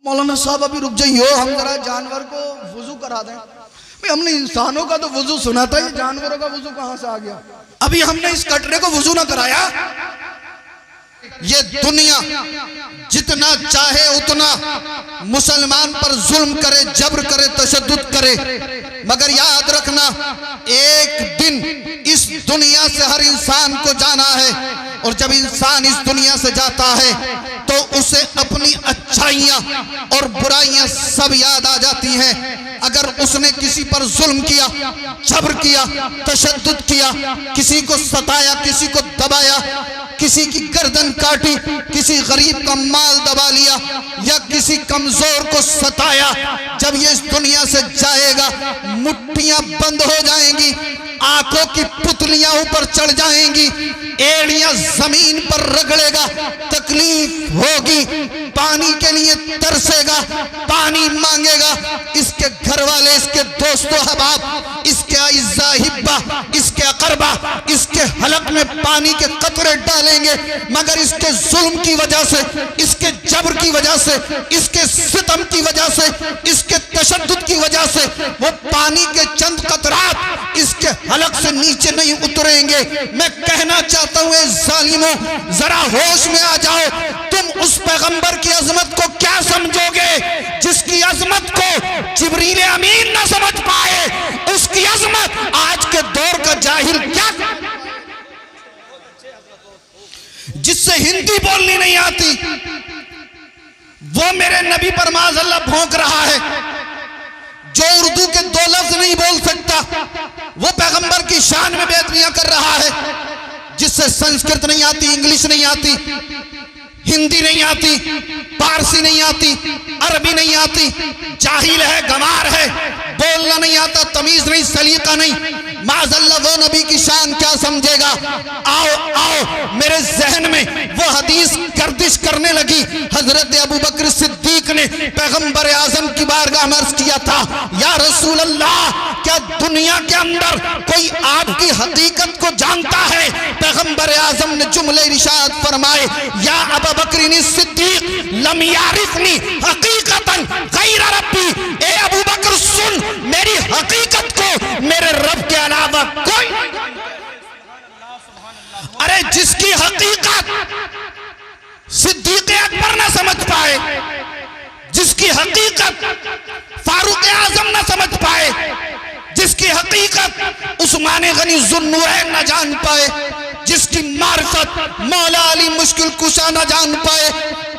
मौलाना साहब अभी रुक जाइए, हम जरा जानवर को वुजू करा दें। भाई हमने इंसानों का तो वुजू सुना था, ये जानवरों का वुजू कहां से आ गया? अभी हमने इस कटरे को वुजू ना कराया। ये दुनिया जितना चाहे उतना मुसलमान पर जुल्म करे, जबर करे, तशद्दुद करे, मगर याद रखना एक दिन इस दुनिया से हर इंसान को जाना है। और जब इंसान इस दुनिया से जाता है तो उसे अपनी अच्छाइयां और बुराइयां सब याद आ जाती हैं। अगर उसने किसी पर जुल्म किया, जबर किया, तशद्दुद किया, किसी को सताया, किसी को दबाया, किसी की गर्दन काटी, किसी गरीब का माल दबा लिया या किसी कमजोर को सताया, जब ये इस दुनिया से जाएगा मुट्ठियां बंद हो जाएंगी, आंखों की पुतलियां ऊपर चढ़ जाएंगी, एड़ियां जमीन पर रगड़ेगा, तकलीफ होगी, पानी के लिए तरसेगा, पानी मांगेगा। इसके घर वाले, इसके दोस्तों हबाब, इसके अइज़्ज़ा हिब्बा, इसके अकरबा इसके हलक में पानी के कतरे डालेंगे, मगर इसके जुल्म की वजह से, इसके जबर की वजह से, इसके सितम की वजह से, इसके तशद्दुद की वजह से वो पानी के चंद कतरात इसके हलक से नीचे नहीं उतरेंगे। मैं कहना चाहता हूं, जालिमों, जरा होश में आ जाओ। तुम उस पैगंबर की अजमत को क्या समझोगे जिसकी अजमत को जिब्रील अमीन न समझ पाए? उसकी अजमत आज के दौर का जाहिल क्या, जिससे हिंदी बोलनी नहीं आती, वो मेरे नबी पर माज़अल्लाह भौंक रहा है। जो उर्दू के दो लफ्ज नहीं बोल सकता, वो पैगंबर की शान में बेअदबियां कर रहा है। जिससे संस्कृत नहीं आती, इंग्लिश नहीं आती, हिंदी नहीं आती, पारसी नहीं आती, अरबी नहीं आती, जाहिल है, गंवार है, बोलना नहीं आता, तमीज नहीं, सलीका नहीं, माज़अल्लाह वो नबी की शान क्या समझेगा? आओ आओ, मेरे जहन में वो हदीस गर्दिश करने लगी। हजरत अबू बकर सिद्दीक ने पैगंबर आजम की बारगाह में अर्ज किया था, या रसूल अल्लाह, क्या दुनिया के अंदर कोई आपकी हकीकत को जानता है? पैगंबर आजम ने जुमले इरशाद फरमाए, या अबू बकर सिद्दीक, लम यारिफनी हकीकतन गैर रब्बी। ए अबू बकर सुन, मेरी हकीकत को मेरे रब के अलावा कोई, अरे जिसकी हकीकत सिद्दीक अकबर ना समझ पाए, जिसकी हकीकत फारूक आजम ना समझ पाए, जिसकी हकीकत उस्मान गनी ज़ुन्नूरैन न जान पाए, जिसकी मारिफत मौला अली मुश्किल कुशा न जान पाए,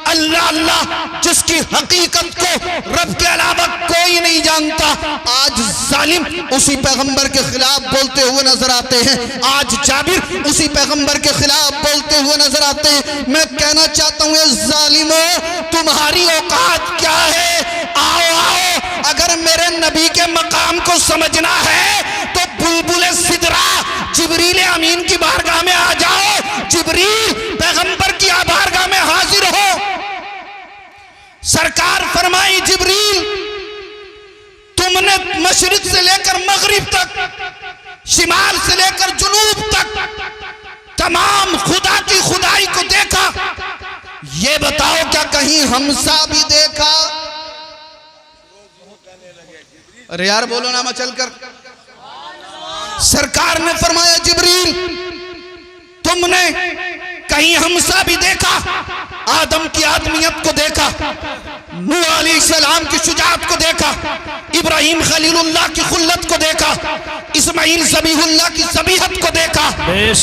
अल्लाह अल्लाह जिसकी हकीकत को रब के अलावा कोई नहीं जानता, आज जालिम उसी पैगंबर के खिलाफ बोलते हुए नजर आते हैं। आज जाबिर उसी पैगंबर के खिलाफ बोलते हुए नजर आते हैं। मैं कहना चाहता हूँ, जालिमों, तुम्हारी औकात क्या है? आओ आओ, अगर मेरे नबी के मकाम को समझना है तो बुलबुल सिदरा जिब्रील अमीन की बारगाह में आ जाओ। जिब्रील पैगंबर की बारगाह में हाजिर हो। सरकार फरमाई, जिब्रील, तुमने मशरिक से लेकर मगरिब तक, शिमाल से लेकर जुनूब तक तमाम खुदा की खुदाई को देखा, ये बताओ क्या कहीं हमसा भी देखा? अरे यार बोलो ना मचल कर। सरकार ने फरमाया, जिब्रील, तुमने कहीं हमसा भी देखा? आदम की आदमियत को देखा, नूह अलैहिस्सलाम की शुजाअत को देखा, इब्राहिम खलीलुल्लाह की खुल्लत को देखा, इस्माइल ज़बीहुल्लाह की ज़बीहत को देखा,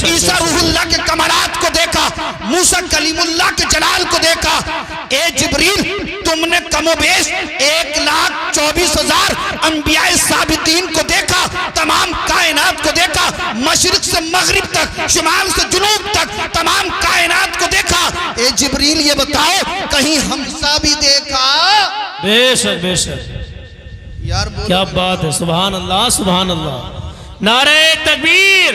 ईसा रूहुल्लाह के कमालात को देखा, मूसा कलीमुल्लाह के जलाल को देखा। ए जिब्रील, तुमने कमोबेश 1,24,000 अंबियाए साबितीन को देखा, तमाम कायनात को देखा, मशरिक से मगरिब तक, शुमाल से जुनूब तक तमाम कायनात को देखा। ए जिब्रील, ये बताओ कहीं हमसा भी देखा? बेशक बेशक यार क्या बात है, सुभान अल्लाह सुभान अल्लाह। नारे तकबीर,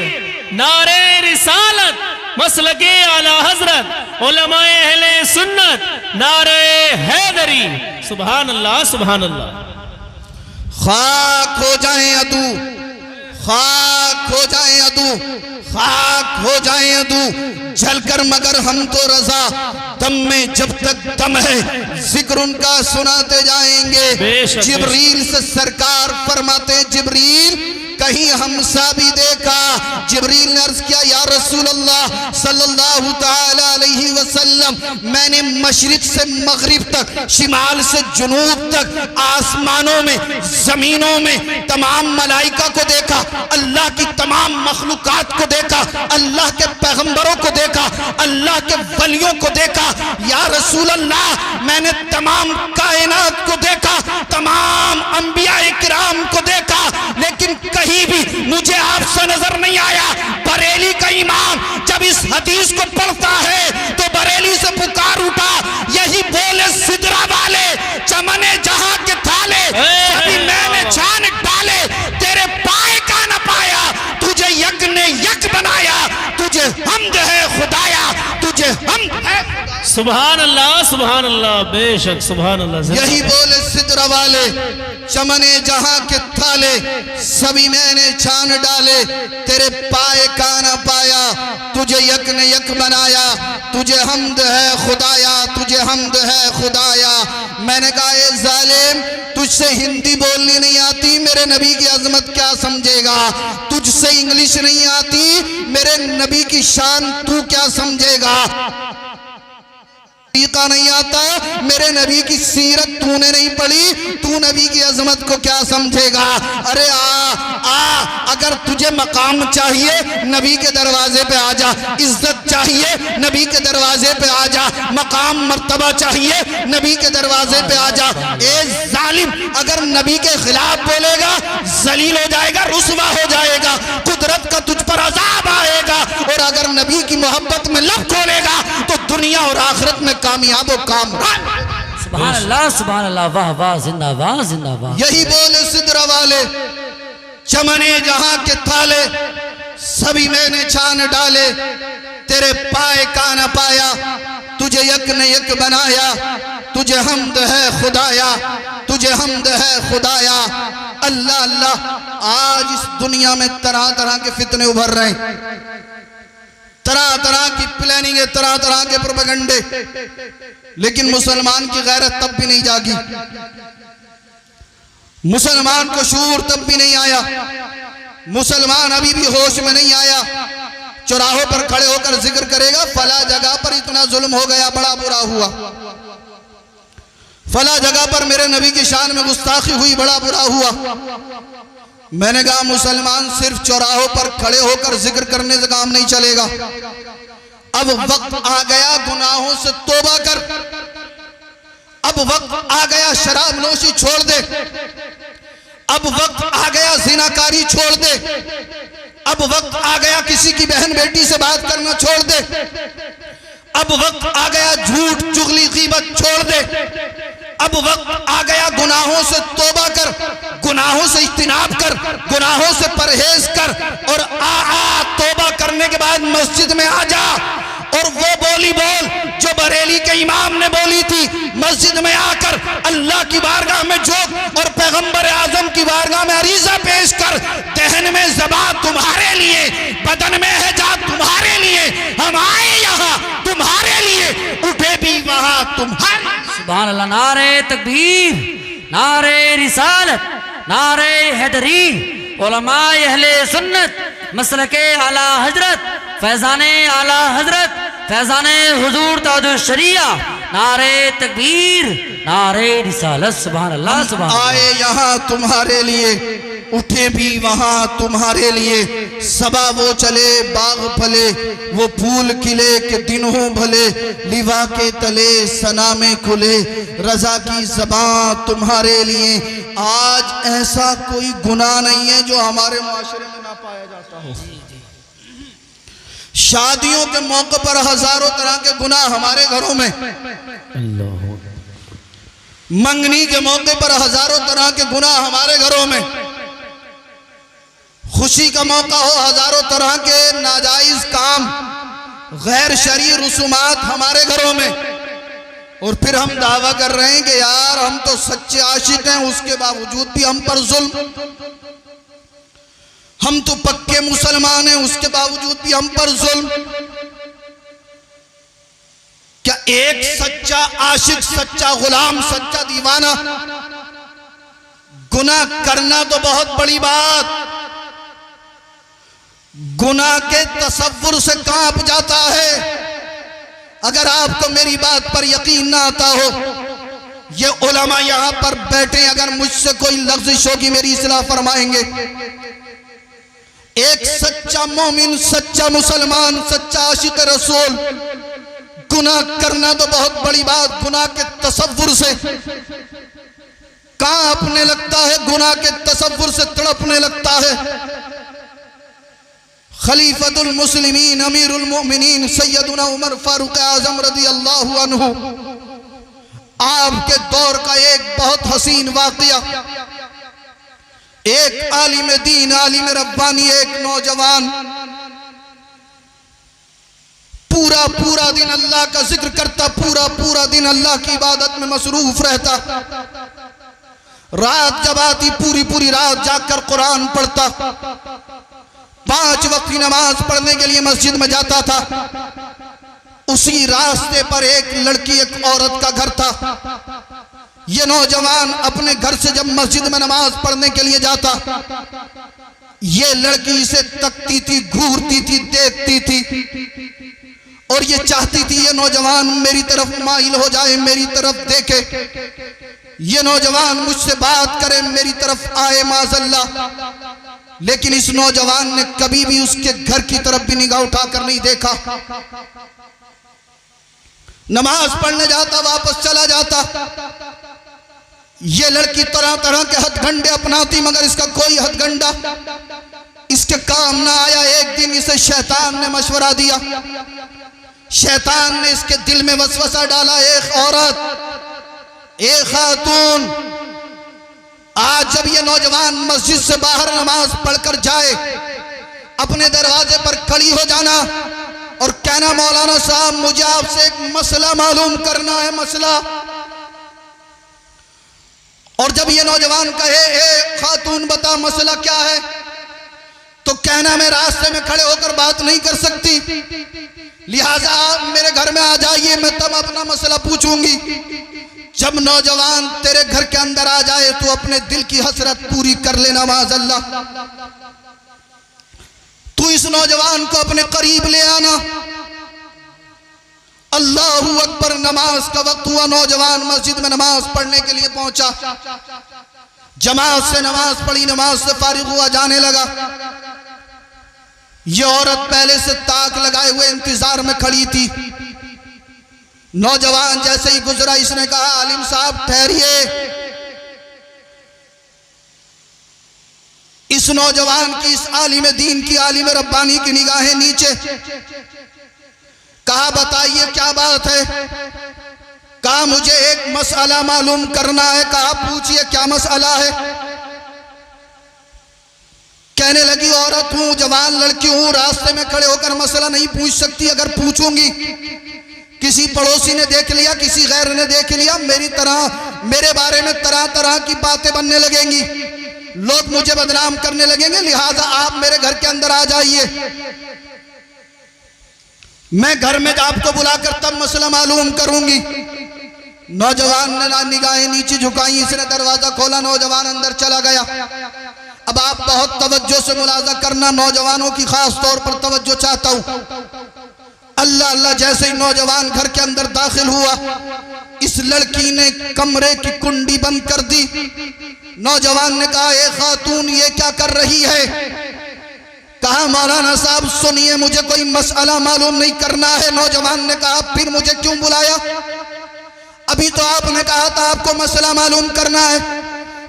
नारे रिसालत, मसलके आला हजरत, उलमाए अहले सुन्नत, नारे हैदरी, सुभान अल्लाह सुभान अल्लाह। खाक हो जाए अदू, खाक हो जाए अदू, खाक हो जाए अदू जलकर, मगर हम तो रजा, दम में जब तक दम है जिक्र उनका सुनाते जाएंगे। जिब्रील से सरकार फरमाते, जिब्रील कहीं हमसा भी देखा। जिब्रील ने अर्ज किया, या रसूल अल्लाह सल्लल्लाहु ताला अलैहि वसल्लम, मैंने मशरिक से मगरिब तक, शिमाल से जुनूब तक, आसमानों में, जमीनों में तमाम मलाइका को देखा, अल्लाह की तमाम मखलूकात को देखा, अल्लाह के पैगंबरों को देखा, अल्लाह के वलियों को देखा। या रसूल अल्लाह, मैंने तमाम कायनात को देखा, तमाम अंबिया इकराम को देखा, लेकिन कहीं भी मुझे आपसे नजर नहीं आया। बरेली का इमाम जब इस हदीस को पढ़ता है तो बरेली से पुकार उठा, यही बोले सिदरा वाले, चमने जहां के थाले, सभी मैंने छान डाले, तेरे पाए का न पाया, तुझे यक ने यक बनाया, तुझे हमद है खुदाया, तुझे हमद है। सुभान अल्लाह, बेशक सुभान अल्लाह। यही बोले सिदरा वाले, चमने जहां के थाले, सभी मैंने छान डाले, तेरे पाए का न पाया, तुझे यक ने यक बनाया, तुझे हमद है खुदाया, तुझे हमद है खुदाया। मैंने कहा, ए जालिम, तुझसे हिंदी बोलनी नहीं आती, मेरे नबी की अजमत क्या समझेगा? तुझसे इंग्लिश नहीं आती, मेरे नबी की शान तू क्या समझेगा? तरीका नहीं आता, मेरे नबी की सीरत तूने नहीं पढ़ी, तू नबी की अजमत को क्या समझेगा? अरे अगर तुझे मकाम चाहिए नबी के दरवाजे पे आ जा, इज्जत चाहिए नबी के दरवाजे पे आ जा, मकाम मर्तबा चाहिए नबी के दरवाजे पे आ जा। ए जालिम, अगर नबी के खिलाफ बोलेगा जलील हो जाएगा, रुसवा हो जाएगा, कुदरत का तुझ पर अजाब आएगा, और अगर नबी की मोहब्बत में लब खोलेगा तो दुनिया और आखिरत में कामयाब हो कामरान। सुभान अल्लाह, वाह वाह, जिंदाबाद जिंदाबाद। यही बोले सिदरा वाले, चमने जहां के थाले, सभी मैंने छान डाले, तेरे पाए का न पाया, तुझे यक ने यक बनाया, तुझे हमद है खुदाया, तुझे हमद है खुदाया। अल्लाह अल्लाह, आज इस दुनिया में तरह तरह के फितने उभर रहे हैं, तरह तरह की प्लानिंग है, तरह तरह के प्रोपेगेंडे, लेकिन मुसलमान की गैरत तब भी नहीं जागी, मुसलमान को शूर तब भी नहीं आया, मुसलमान अभी भी होश में नहीं आया। चौराहों पर खड़े होकर जिक्र करेगा, फला जगह पर इतना जुल्म हो गया, बड़ा बुरा हुआ, फला जगह पर मेरे नबी की शान में गुस्ताखी हुई, बड़ा बुरा हुआ। मैंने कहा, मुसलमान सिर्फ चौराहों पर खड़े होकर जिक्र करने से काम नहीं चलेगा, अब वक्त आ गया गुनाहों से तौबा कर, अब वक्त आ गया शराब नोशी छोड़ दे, अब वक्त आ गया जिनाकारी छोड़ दे, अब वक्त आ गया किसी की बहन बेटी से बात करना छोड़ दे, अब वक्त आ गया झूठ चुगली गीबत छोड़ दे, अब वक्त आ गया गुनाहों से तौबा कर, गुनाहों से इज्तिनाब कर, गुनाहों से परहेज कर, और तौबा करने के बाद मस्जिद में आ जा और वो बोली बोल जो बरेली के इमाम ने बोली थी, मस्जिद में आकर अल्लाह की बारगाह में झोंक और पैगंबर आजम की बारगाह में अरीजा पेश कर, दहन में ज़बा तुम्हारे लिए, बदन में है जा तुम्हारे लिए, हम आए यहाँ तुम्हारे लिए, उठे भी वहाँ तुम्हारे। सुभान अल्लाह। नारे तकबीर, नारे रिसालत, नारे हैदरी, उलमाए अहले सुन्नत, मसलके आला हजरत, फैजाने आला हजरत, फैजाने हुजूर ताजुश शरिया, नारे तकबीर, नारे रिसालत। सुभान अल्लाह, सुभान अल्लाह। आए यहाँ तुम्हारे लिए, उठे भी वहाँ तुम्हारे लिए, सबा वो चले बाग फले, वो फूल खिले के दिन हो भले, लिवा के तले सना में खुले, रजा की ज़बां तुम्हारे लिए। आज ऐसा कोई गुनाह नहीं है जो हमारे माशरे में ना पाया जाता हो। शादियों के मौके पर हजारों तरह के गुनाह हमारे घरों में, मंगनी के मौके पर हजारों तरह के गुनाह हमारे घरों में, खुशी का मौका हो हजारों तरह के नाजायज काम, गैर शरई रसूमात हमारे घरों में, और फिर हम दावा कर रहे हैं कि यार हम तो सच्चे आशिक हैं, उसके बावजूद भी हम पर जुल्म। हम तो पक्के मुसलमान हैं, उसके बावजूद भी हम पर जुल्म। क्या एक सच्चा आशिक, सच्चा गुलाम, सच्चा दीवाना गुनाह करना तो बहुत बड़ी बात, गुनाह के तसव्वुर से कांप जाता है। अगर आपको मेरी बात पर यकीन ना आता हो, ये उलमा यहां पर बैठे, अगर मुझसे कोई लफ्ज़िश होगी मेरी इस्लाह फरमाएंगे। एक सच्चा मोमिन, सच्चा मुसलमान, सच्चा आशिक रसूल गुनाह करना तो बहुत बड़ी बात, गुनाह के तसव्वुर से कांपने लगता है, गुनाह के तसव्वुर से तड़पने लगता है। खलीफतुल मुस्लिमीन अमीरुल मोमिनीन सैयदुना उमर फारूक आजम रज़ी अल्लाहु अन्हु, आपके दौर का एक बहुत हसीन वाक़या, एक आलिम दीन, आलिम रब्बानी, एक नौजवान पूरा पूरा दिन अल्लाह का जिक्र करता, पूरा पूरा दिन अल्लाह की इबादत में मसरूफ रहता। रात जब आती पूरी पूरी रात जाकर कुरान पढ़ता, 5 वक्त की नमाज पढ़ने के लिए मस्जिद में जाता था। उसी रास्ते पर एक लड़की, एक औरत का घर था। ये नौजवान अपने घर से जब मस्जिद में नमाज पढ़ने के लिए जाता, ये लड़की इसे तकती थी, घूरती थी, देखती थी और ये चाहती थी ये नौजवान मेरी तरफ माइल हो जाए, मेरी तरफ देखे, ये नौजवान मुझसे बात करे, मेरी तरफ आए माज़अल्लाह। लेकिन इस नौजवान ने कभी भी उसके घर की तरफ भी निगाह उठाकर नहीं देखा। नमाज पढ़ने जाता, वापस चला जाता। ये लड़की तरह तरह के हथगंडे अपनाती, मगर इसका कोई हथगंडा इसके काम ना आया। एक दिन इसे शैतान ने मशवरा दिया, शैतान ने इसके दिल में वसवसा डाला, एक औरत, एक खातून, आज जब ये नौजवान मस्जिद से बाहर नमाज पढ़कर जाए, अपने दरवाजे पर खड़ी हो जाना और कहना, मौलाना साहब मुझे आपसे एक मसला मालूम करना है, मसला। और जब ये नौजवान कहे, ए खातून बता मसला क्या है, तो कहना, मैं रास्ते में खड़े होकर बात नहीं कर सकती, लिहाजा आप मेरे घर में आ जाइए, मैं तब अपना मसला पूछूंगी। जब नौजवान तेरे घर के अंदर आ जाए तो अपने दिल की हसरत पूरी कर लेना माज़अल्लाह। तू इस नौजवान को अपने करीब ले आना। अल्लाहू अकबर, नमाज का वक्त हुआ, नौजवान मस्जिद में नमाज पढ़ने के लिए पहुंचा। जमात से नमाज पढ़ी, नमाज से फारिग हुआ, जाने लगा। ये औरत पहले से ताक लगाए हुए इंतजार में खड़ी थी। नौजवान जैसे ही गुजरा, इसने कहा, आलिम साहब ठहरिए। इस नौजवान की, इस आलिम दीन की, आलिम रब्बानी की निगाहें नीचे। कहा, बताइए क्या बात है। कहा, मुझे एक मसला मालूम करना है। कहा, पूछिए क्या मसला है। कहने लगी, औरत हूं, जवान लड़की हूं, रास्ते में खड़े होकर मसला नहीं पूछ सकती। अगर पूछूंगी, किसी पड़ोसी ने देख लिया, किसी गैर ने देख लिया, मेरे बारे में तरह तरह की बातें बनने लगेंगी, लोग मुझे बदनाम करने लगेंगे, लिहाजा आप मेरे घर के अंदर आ जाइए, मैं घर में आपको बुलाकर तब मसला मालूम करूंगी। नौजवान ने निगाहें नीचे झुकाई, इसने दरवाजा खोला, नौजवान अंदर चला गया। अब आप बहुत तवज्जो से मुलाजा करना, नौजवानों की खास तौर पर तवज्जो चाहता हूं। अल्लाह अल्लाह, जैसे ही नौजवान घर के अंदर दाखिल हुआ, इस लड़की ने कमरे की कुंडी बंद कर दी। नौजवान ने कहा, ए खातून, ये क्या कर रही है। कहा, मौलाना साहब सुनिए, मुझे कोई मसला मालूम नहीं करना है। नौजवान ने कहा, फिर मुझे क्यों बुलाया। अभी तो आपने कहा था आपको मसला मालूम करना है।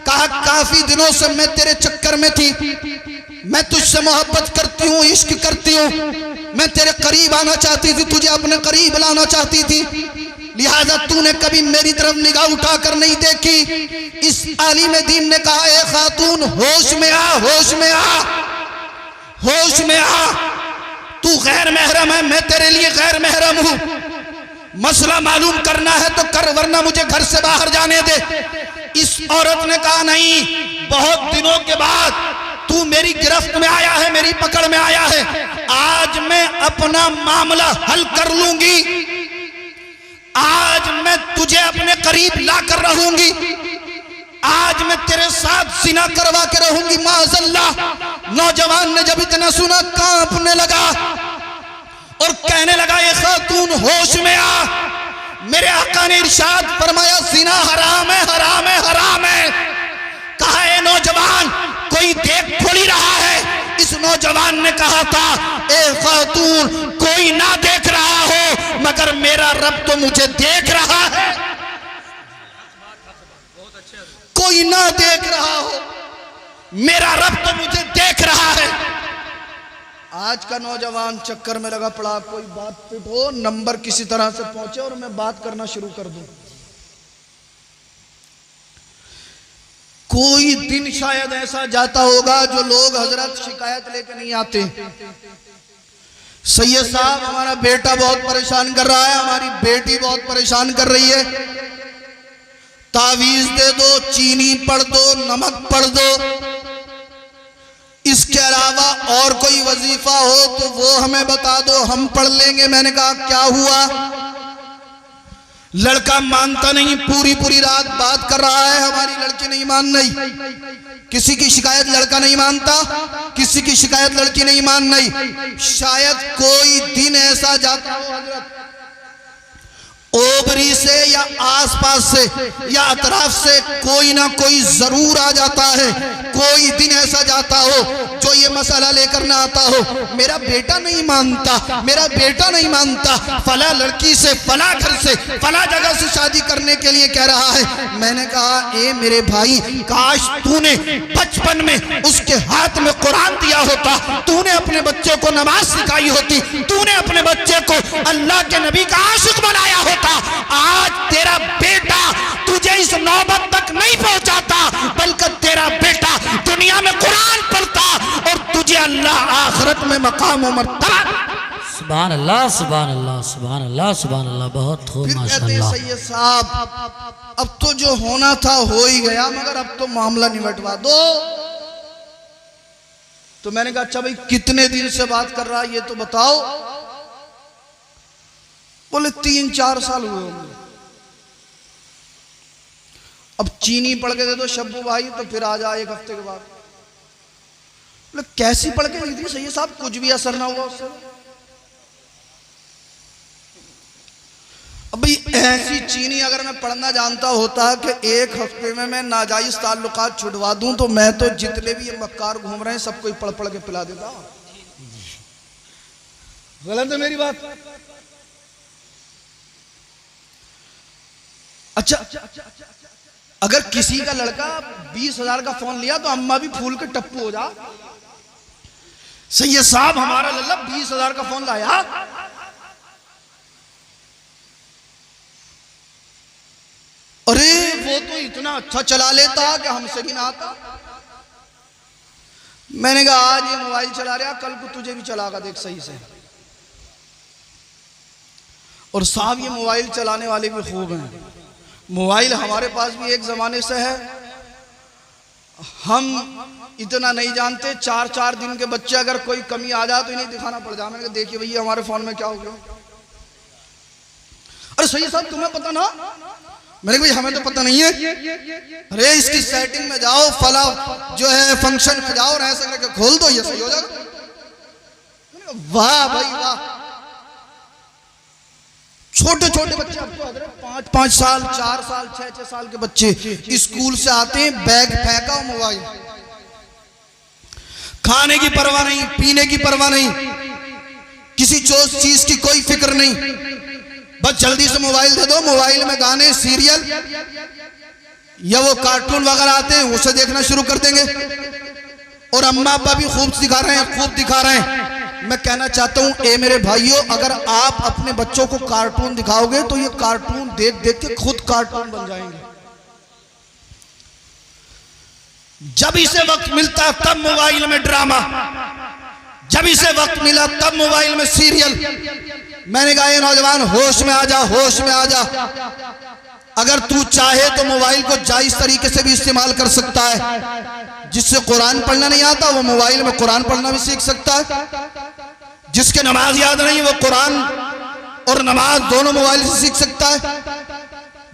कहा, काफी दिनों से मैं तेरे चक्कर में थी, मैं तुझसे मोहब्बत करती हूँ, इश्क करती हूँ, मैं तेरे करीब आना चाहती थी, तुझे अपने करीब लाना चाहती थी, लिहाजा तूने कभी मेरी तरफ निगाह उठाकर नहीं देखी। इस आलिम दीन ने कहा, ए खातून, होश में आ, होश में आ, होश में आ, तू गैर महरम है, मैं तेरे लिए गैर महरम हूं। मसला मालूम करना है तो कर, वरना मुझे घर से बाहर जाने दे। इस औरत ने कहा, नहीं, बहुत दिनों के बाद तू मेरी गिरफ्त में आया है, मेरी पकड़ में आया है, आज मैं अपना मामला हल कर लूंगी, आज मैं तुझे अपने करीब ला कर रहूंगी, आज मैं तेरे साथ जिना करवा के रहूंगी। माज़अल्लाह। नौजवान ने जब इतना सुना कांपने लगा और कहने लगा, ये खातून होश में आ। मेरे आका ने इरशाद फरमाया, जिना हराम है, हराम है, हराम है। कहा, ए नौजवान, कोई देख थोड़ी रहा है। इस नौजवान ने कहा था, ए खातून, कोई ना देख रहा हो मगर मेरा रब तो मुझे देख रहा है। कोई ना देख रहा हो, मेरा रब तो मुझे देख रहा है। आज का नौजवान चक्कर में लगा पड़ा, कोई बात फिट हो, नंबर किसी तरह से पहुंचे और मैं बात करना शुरू कर दूं। कोई दिन शायद ऐसा जाता होगा जो लोग हजरत शिकायत लेके नहीं आते। सैयद साहब, हमारा बेटा बहुत परेशान कर रहा है, हमारी बेटी बहुत परेशान कर रही है, तावीज दे दो, चीनी पढ़ दो, नमक पढ़ दो, इसके अलावा और कोई वजीफा हो तो वो हमें बता दो, हम पढ़ लेंगे। मैंने कहा, क्या हुआ? लड़का मानता नहीं, पूरी पूरी रात बात कर रहा है, हमारी लड़की नहीं मान रही। किसी की शिकायत लड़का नहीं मानता, किसी की शिकायत लड़की नहीं मान रही। शायद कोई दिन ऐसा जाता हो हजरत, ओबरी से या आसपास से या अतराफ से कोई ना कोई जरूर आ जाता है। कोई दिन ऐसा जाता हो जो ये मसला लेकर ना आता हो, मेरा बेटा नहीं मानता, मेरा बेटा नहीं मानता, फला लड़की से, फला घर से, फला जगह से शादी करने के लिए कह रहा है। मैंने कहा, ए मेरे भाई, काश तूने बचपन में उसके हाथ में कुरान दिया होता, तूने अपने बच्चे को नमाज सिखाई होती, तूने अपने बच्चे को अल्लाह के नबी का आशिक बनाया होता, आज तेरा बेटा तुझे इस नौबत तक नहीं पहुंचाता, बल्कि तेरा बेटा दुनिया में कुरान पढ़ता और तुझे अल्लाह आखिरत में मकाम और मर्तबा। सुभान अल्लाह, सुभान अल्लाह, सुभान अल्लाह, सुभान अल्लाह। बहुत खूब, माशाअल्लाह। सैयद साहब, अब तो जो होना था हो ही गया, मगर अब तो मामला निपटवा दो। तो मैंने कहा, अच्छा भाई, कितने दिन से बात कर रहा है ये तो बताओ। बोले 3-4 साल हुए होंगे। अब चीनी पढ़ के दे दो शब्बू भाई, तो फिर आ जा 1 हफ्ते के बाद। बोले कैसी पढ़ के दी थी सैयद साहब, कुछ भी असर ना हुआ उससे। अब भाई ऐसी चीनी अगर मैं पढ़ना जानता होता कि 1 हफ्ते में मैं नाजायज ताल्लुकात छुड़वा दूं, तो मैं तो जितने भी ये मक्कार घूम रहे हैं सबको पढ़ पढ़ के पिला देता। गलत है मेरी बात? अच्छा, अगर किसी का लड़का 20,000 का फोन लिया तो अम्मा भी फूल के टप्पू हो जा। सैयद साहब, हमारा लल्ला 20,000 का फोन लाया। अरे वो तो इतना अच्छा चला लेता कि हमसे भी ना आता। मैंने कहा, आज ये मोबाइल चला रहा, कल को तुझे भी चलागा, देख सही से। और साहब, ये मोबाइल चलाने वाले भी खूब हैं। मोबाइल हमारे पास भी एक जमाने से है, हम इतना नहीं जानते। 4-4 दिन के बच्चे अगर कोई कमी आ जाए तो इन्हें दिखाना पड़ जाए। मैंने कहा, देखिए भैया हमारे फोन में क्या हो गया। अरे सही साहब, तुम्हें पता ना? मैंने कहा, हमें तो पता नहीं है। अरे इसकी सेटिंग में जाओ, फला जो है फंक्शन में जाओ, ऐसा करके खोल दो, ये सही हो जाएगा। वाह भाई वाह। छोटे छोटे बच्चे, अब तो 5-5 साल, 4 साल, 6-6 साल के बच्चे स्कूल से आते हैं, बैग फेंका, मोबाइल, खाने की परवाह नहीं, पीने की परवाह नहीं, किसी चीज की कोई फिक्र नहीं, बस जल्दी से मोबाइल दे दो। मोबाइल में गाने, सीरियल या वो कार्टून वगैरह आते हैं, उसे देखना शुरू कर देंगे। और अम्मा अब्बा भी खूब सिखा रहे हैं, खूब दिखा रहे हैं। मैं कहना चाहता हूं, ए मेरे भाइयों, अगर आप अपने बच्चों को कार्टून दिखाओगे तो ये कार्टून देख देख के खुद कार्टून बन जाएंगे। जब इसे वक्त मिलता तब मोबाइल में ड्रामा, जब इसे वक्त मिला तब मोबाइल में सीरियल। मैंने कहा, ये नौजवान होश में आ जा, होश में आ जा। अगर तू चाहे तो मोबाइल को जायज तरीके से भी इस्तेमाल कर सकता है। जिससे कुरान पढ़ना नहीं आता वो मोबाइल में कुरान पढ़ना भी सीख सकता है। जिसके नमाज याद नहीं वो कुरान और नमाज दोनों मोबाइल से सीख सकता है।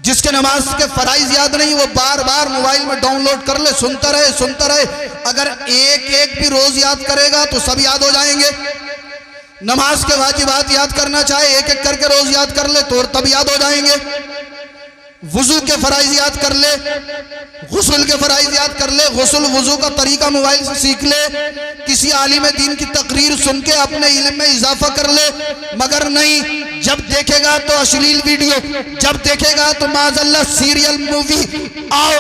जिसके नमाज के फराइज याद नहीं वो बार बार मोबाइल में डाउनलोड कर ले, सुनता रहे। अगर एक एक भी रोज याद करेगा तो सब याद हो जाएंगे। नमाज के वाजिबात याद करना चाहे एक एक करके रोज याद कर ले तो तब याद हो जाएंगे। वुजू के फराइज याद कर ले, गुस्ल के फराइज याद कर ले, गुस्ल वुजू का तरीका मोबाइल से सीख ले, किसी आलिम दीन की तकरीर सुन के अपने इल्म में इजाफा कर ले। मगर नहीं, जब देखेगा तो अश्लील वीडियो, जब देखेगा तो माज़अल्लाह सीरियल मूवी। आओ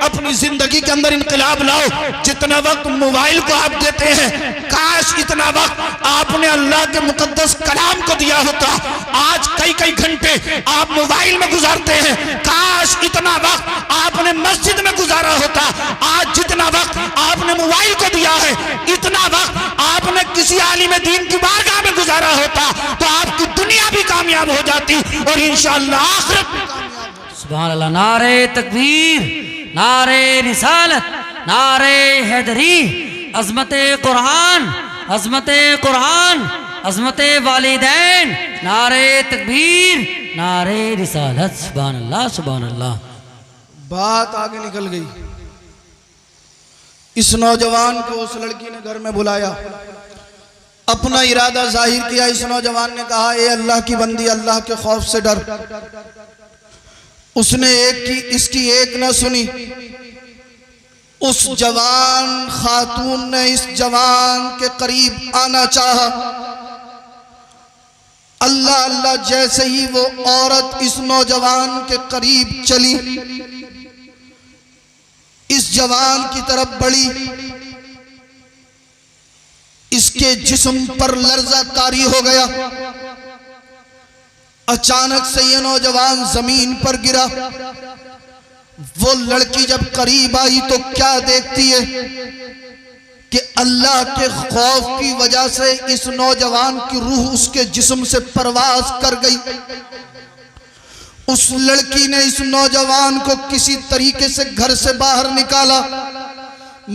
अपनी जिंदगी के अंदर इनकलाब लाओ। जितना वक्त मोबाइल को आप देते हैं, काश इतना वक्त आपने अल्लाह के मुकद्दस कलाम को दिया होता। आज कई घंटे आप मोबाइल में गुजारते हैं, काश इतना वक्त आपने मस्जिद में गुजारा होता। आज जितना वक्त आपने मोबाइल को दिया है, इतना वक्त आपने किसी आलिम दीन की बारगाह में गुजारा होता तो आपकी दुनिया भी कामयाब हो जाती और इंशाअल्लाह आखिरत भी कामयाब। सुभान अल्लाह। नारे तकबीर, नारे रिसालत, नारे हैदरी, अजमते कुरान, अजमते कुरान, अजमते वालिदैन, नारे तकबीर, नारे रिसालत। सुभान अल्लाह, सुभान अल्लाह। बात आगे निकल गई। इस नौजवान को उस लड़की ने घर में बुलाया, अपना इरादा जाहिर किया। इस नौजवान ने कहा, ए अल्लाह की बंदी, अल्लाह के खौफ से डर। उसने इसकी एक न सुनी। उस जवान खातून ने इस जवान के करीब आना चाहा। अल्लाह अल्लाह जैसे ही वो औरत इस नौजवान के करीब चली, इस जवान की तरफ बढ़ी, इसके जिस्म पर लर्जा तारी हो गया। अचानक से ये नौजवान जमीन पर गिरा। वो लड़की जब करीब आई तो क्या देखती है कि अल्लाह के खौफ की वजह से इस नौजवान की रूह उसके जिस्म से परवाज कर गई। उस लड़की ने इस नौजवान को किसी तरीके से घर से बाहर निकाला,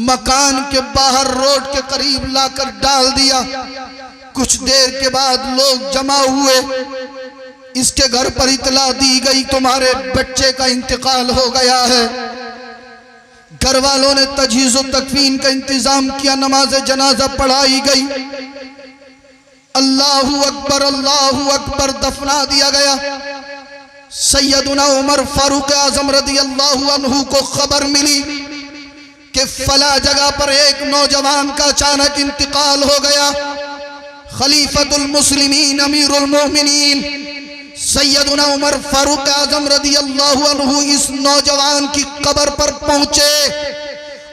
मकान के बाहर रोड के करीब लाकर डाल दिया। कुछ देर के बाद लोग जमा हुए, इसके घर पर इतला दी गई, तुम्हारे बच्चे का इंतकाल हो गया है। घर वालों ने तजहीज़ व तकफीन का इंतजाम किया, नमाज जनाजा पढ़ाई गई। अल्लाहु अकबर दफना दिया गया। सैयदुना उमर फारूक आजम रदी अल्लाहु अन्हु को खबर मिली कि फला जगह पर एक नौजवान का अचानक इंतकाल हो गया। खलीफतुल मुस्लिमीन अमीरुल मोमिनीन सैयदुना उमर फारूक आजम रदी अल्लाहु अन्हु इस नौजवान की कब्र पर पहुंचे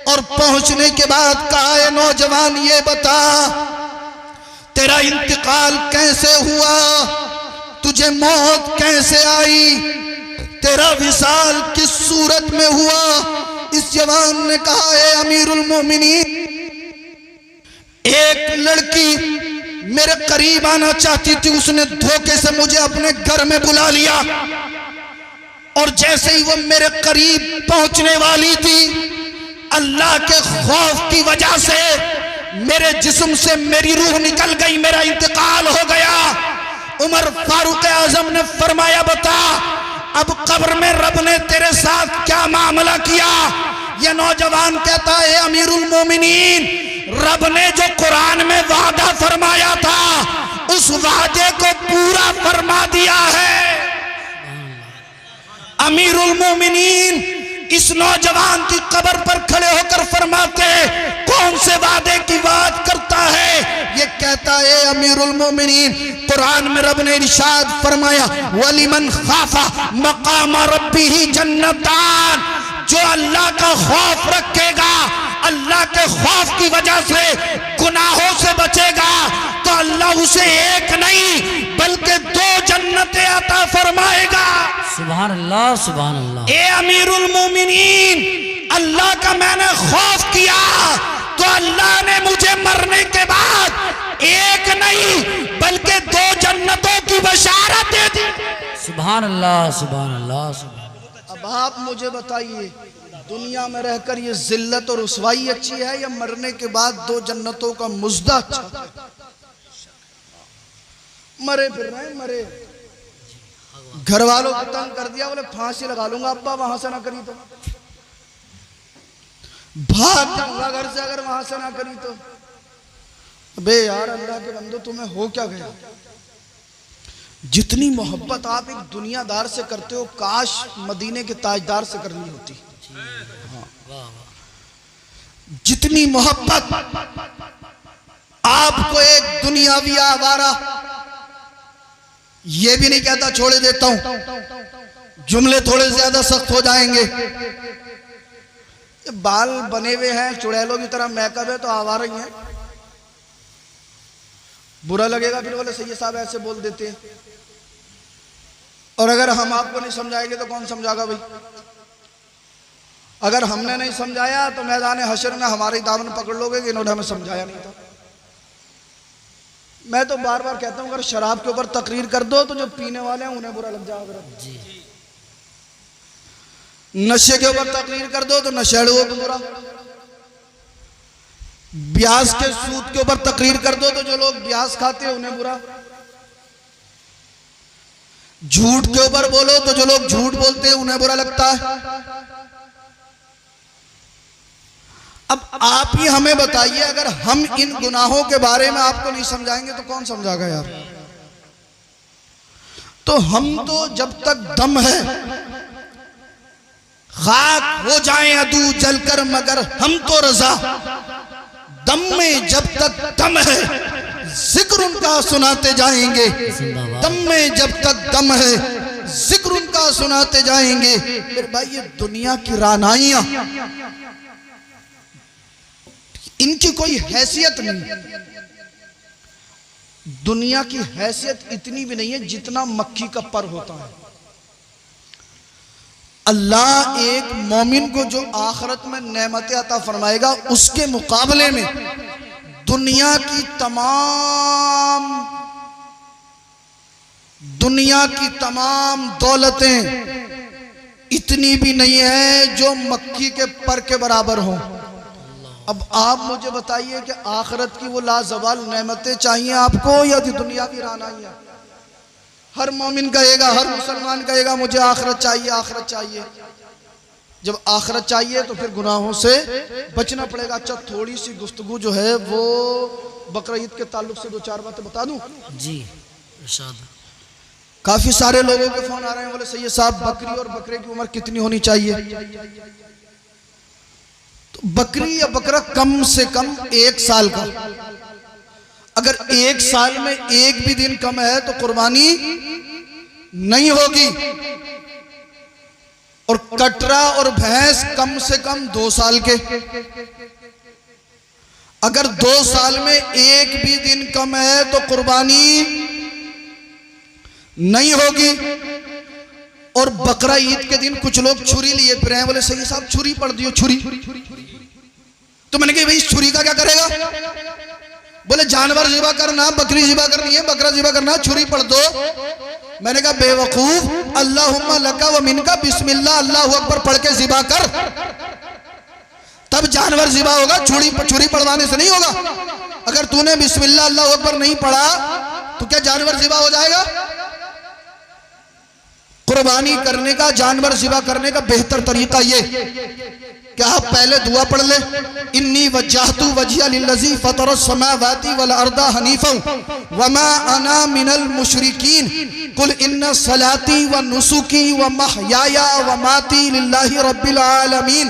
और पहुंचने के बाद कहा, ए नौजवान ये बता तेरा इंतकाल कैसे हुआ, तुझे मौत कैसे आई, तेरा विसाल किस सूरत में हुआ। इस जवान ने कहा, ए अमीरुल मोमिनीन, एक लड़की मेरे करीब आना चाहती थी, उसने धोखे से मुझे अपने घर में बुला लिया और जैसे ही वो मेरे करीब पहुंचने वाली थी, अल्लाह के खौफ की वजह से मेरे जिस्म से मेरी रूह निकल गई, मेरा इंतकाल हो गया। उमर फारूक आजम ने फरमाया, बता अब कब्र में रब ने तेरे साथ क्या मामला किया। यह नौजवान कहता है, अमीरुल मोमिनीन, रब ने जो कुरान में वादा फरमाया था उस वादे को पूरा फरमा दिया है। अमीरुल मोमिनीन इस नौजवान की कब्र पर खड़े होकर फरमाते, कौन से वादे की बात करता है। ये कहता है, अमीरुल मोमिनीन, कुरान में रब ने इरशाद फरमाया, वलिमन खाफा मकाम रब्बिही जन्नतान, जो अल्लाह का खौफ रखेगा, अल्लाह के खौफ की वजह से गुनाहों से बचेगा तो अल्लाह उसे एक नहीं बल्कि 2 जन्नतें अता फरमाएगा। सुभान अल्लाह, सुभान अल्लाह। ए अमीरुल मोमिनीन, अल्लाह का मैंने खौफ किया तो अल्लाह ने मुझे मरने के बाद एक नहीं बल्कि 2 जन्नतों की बशारत दे दी। सुभान अल्लाह, सुभान अल्लाह, सुभान अब आप मुझे बताइए, दुनिया में रहकर ये जिल्लत और रुसवाई अच्छी है या मरने के बाद दो जन्नतों का मुज्दा अच्छा? मरे फिर रहे मरे, घर वालों को तंग कर दिया, बोले फांसी लगा लूंगा अब्बा वहां से ना करी तो, भाग जाऊंगा घर से अगर वहां से ना करी तो। अबे यार अल्लाह के बंदो, तुम्हें हो क्या गया? जितनी मोहब्बत आप एक दुनियादार से करते हो, काश मदीने के ताजदार से करनी होती। हाँ। जितनी मोहब्बत आपको एक दुनियावी आवारा, ये भी नहीं कहता छोड़ देता हूं, जुमले थोड़े ज्यादा सख्त हो जाएंगे। बाल बने हुए हैं, चुड़ैलों की तरह मेकअप है, तो आवारा ही है। बुरा लगेगा फिर, बोले सैयद साहब ऐसे बोल देते हैं। और अगर हम आपको नहीं समझाएंगे तो कौन समझाएगा भाई? अगर हमने नहीं समझाया तो मैदान हशर में हमारी दामन पकड़ लोगे कि इन्होंने हमें समझाया नहीं था। मैं तो बार बार कहता हूं, अगर शराब के ऊपर तकरीर कर दो तो जो पीने वाले हैं उन्हें बुरा लग जाएगा। नशे के ऊपर तकरीर कर दो तो नशेड़ियों को बुरा, ब्याज के सूद के ऊपर तकरीर कर दो तो जो लोग ब्याज खाते हैं उन्हें बुरा, झूठ के ऊपर बोलो तो जो लोग झूठ बोलते हैं उन्हें बुरा लगता है। अब आप ही हमें बताइए, अगर हम इन गुनाहों के बारे में आपको नहीं समझाएंगे तो कौन समझाएगा यार? तो हम तो जब तक दम है, खाक हो जाएं अदू जलकर मगर हम तो रजा, दम में जब तक दम है जिक्र उनका सुनाते जाएंगे, दम में जब तक दम है जिक्र उनका सुनाते जाएंगे। फिर भाई ये दुनिया की रानाइयां, इनकी कोई हैसियत नहीं। दुनिया की हैसियत इतनी भी नहीं है जितना मक्खी का पर होता है। अल्लाह एक मोमिन को जो आखिरत में नेमतें अता फरमाएगा, उसके मुकाबले में दुनिया की तमाम दौलतें इतनी भी नहीं है जो मक्खी के पर के बराबर हो। अब आप मुझे बताइए कि आखिरत की वो लाजवाल नेमतें चाहिए आपको या दुनिया की रानाइयां? हर मोमिन कहेगा, हर मुसलमान कहेगा मुझे आखिरत चाहिए, आखिरत चाहिए। जब आखिरत चाहिए तो फिर गुनाहों से बचना पड़ेगा। अच्छा, थोड़ी सी गुफ्तगू जो है वो बकरा ईद के ताल्लुक से दो चार बातें बता दूं जी। इरशाद। काफी सारे लोगों के फोन आ रहे हैं, बोले सैयद साहब बकरी और बकरे की उम्र कितनी होनी चाहिए? तो बकरी या बकरा कम से कम 1 साल का, अगर 1 साल में एक भी दिन कम है तो कुर्बानी नहीं होगी। और कटरा और भैंस कम से कम 2 साल के, अगर 2 साल में एक भी दिन कम है तो कुर्बानी नहीं होगी। और बकरा ईद के दिन कुछ लोग छुरी लिए फिर हैं, बोले सही साहब छुरी पड़ दियो, छुरी। तो मैंने कहा भाई इस छुरी का क्या करेगा? बोले जानवर ज़िबा करना, बकरी ज़िबा करनी है, बकरा ज़िबा करना, छुरी पड़ दो। मैंने कहा बेवकूफ, अल्लाहुम्मा लका व मिनका बिस्मिल्लाह अल्लाहु अकबर पढ़ के ज़िबा कर, तब जानवर ज़िबा होगा। छुरी पढ़वाने से नहीं होगा। अगर तूने बिस्मिल्लाह अल्लाहु अकबर नहीं पढ़ा तो क्या जानवर ज़िबा हो जाएगा? कुर्बानी करने का, जानवर ज़िबा करने का बेहतर तरीका ये कि आप पहले दुआ पढ़ ले, इन्नी वज्जहतु वजहिया लिल्लज़ी फ़तरस समावाति वल अर्दा हनीफ़ा वमा अना मिनल मुशरिकीन कुल इन्ना सलाती व नुसुकी व महयाया व माती लिल्लाहि रब्बिल आलमीन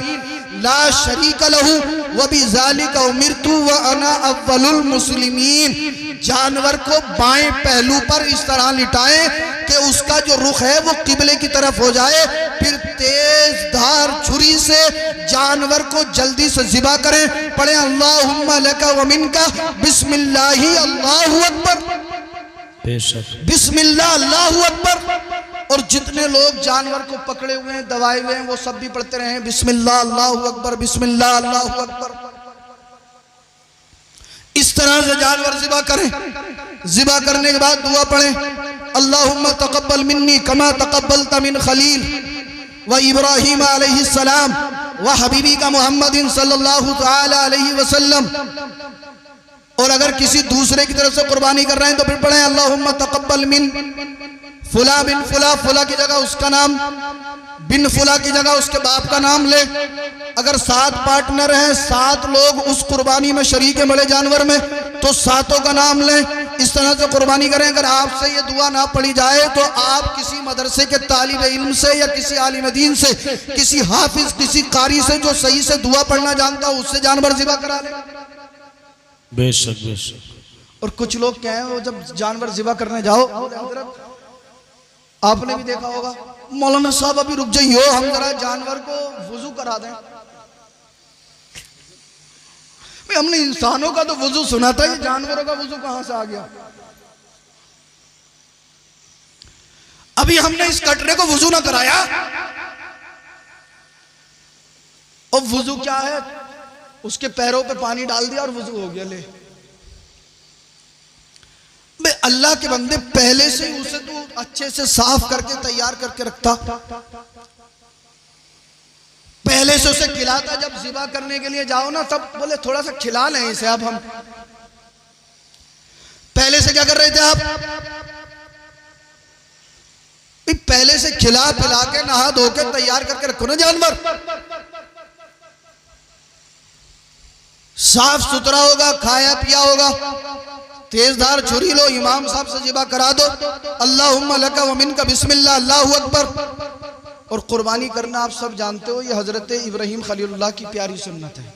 ला शरीक लहू व बिज़ालिका उमिरतु व अना अव्वलुल मुस्लिमीन। जानवर को बाएं पहलू पर इस तरह लिटाएं कि उसका जो रुख है वो किबले की तरफ हो जाए, फिर तेज धार छुरी से जानवर को जल्दी से ज़िबा करें। पढ़े अल्लाहुम्मा लका व मिनका बिस्मिल्लाहि अल्लाहु अकबर, बिस्मिल्लाह अल्लाहु अकबर। और जितने लोग जानवर को पकड़े हुए हैं, दबाए हुए हैं, वो सब भी पढ़ते रहे बिस्मिल्लाह अल्लाहु अकबर, बिस्मिल्लाह अल्लाहु अकबर। इस तरह से जानवर ज़िबा करें। ज़िबा करने के बाद दुआ पढ़ें, अल्लाहुम्मा तक़ब्बल मिन्नी कमा तक़ब्बलता मिन खलील व इब्राहीम अलैहिस्सलाम व हबीबी का मोहम्मदिन सल्लल्लाहु तआला अलैहि वसल्लम। और अगर किसी दूसरे की तरफ से कुर्बानी कर रहे हैं तो फिर पढ़ें अल्लाहुम्मा तक़ब्बल मिन फुला बिन फुला, फुला की जगह उसका नाम, बिन फुला की जगह उसके बाप का नाम ले। अगर 7 पार्टनर हैं, 7 लोग उस कुर्बानी में शरीक है बड़े जानवर में, तो 7 का नाम लें, इस तरह से कुर्बानी करें। अगर आपसे ये दुआ ना पढ़ी जाए तो आप किसी मदरसे के तालिब इल्म से या किसी आलिम दीन से, किसी हाफिज, किसी कारी से जो सही से दुआ पढ़ना जानता हो उससे जानवर ज़िबा करा लें। बेशक बेशक। और कुछ लोग क्या है, वो जब जानवर ज़िबा करने जाओ, आपने भी देखा होगा, मौलाना साहब अभी रुक जाइए, हम जरा जानवर को वुजू करा दें। भाई हमने इंसानों का तो वुजू सुना था, ये जानवरों का वुजू कहां से आ गया? अभी हमने इस कटरे को वुजू ना कराया। और वुजू क्या है, उसके पैरों पे पानी डाल दिया और वुजू हो गया। ले बे अल्लाह के बंदे, पहले से ही उसे तो अच्छे से साफ करके तैयार करके रखता, पहले से उसे खिलाता। जब ज़िबा करने के लिए जाओ ना, तब बोले थोड़ा सा खिला लें इसे। अब हम पहले से क्या कर रहे थे आप? पहले से खिला पिला के नहा धो के तैयार करके रखो ना जानवर। साफ सुथरा होगा, खाया पिया होगा। तेजधार छुरी लो, इमाम साहब से ज़िबा करा दो, अल्लाहुम्मा लका व मिनका बिस्मिल्लाह, अल्लाहु अकबर। और कुर्बानी करना आप सब जानते हो, ये हजरत इब्राहीम खलीलुल्लाह की प्यारी सुन्नत है।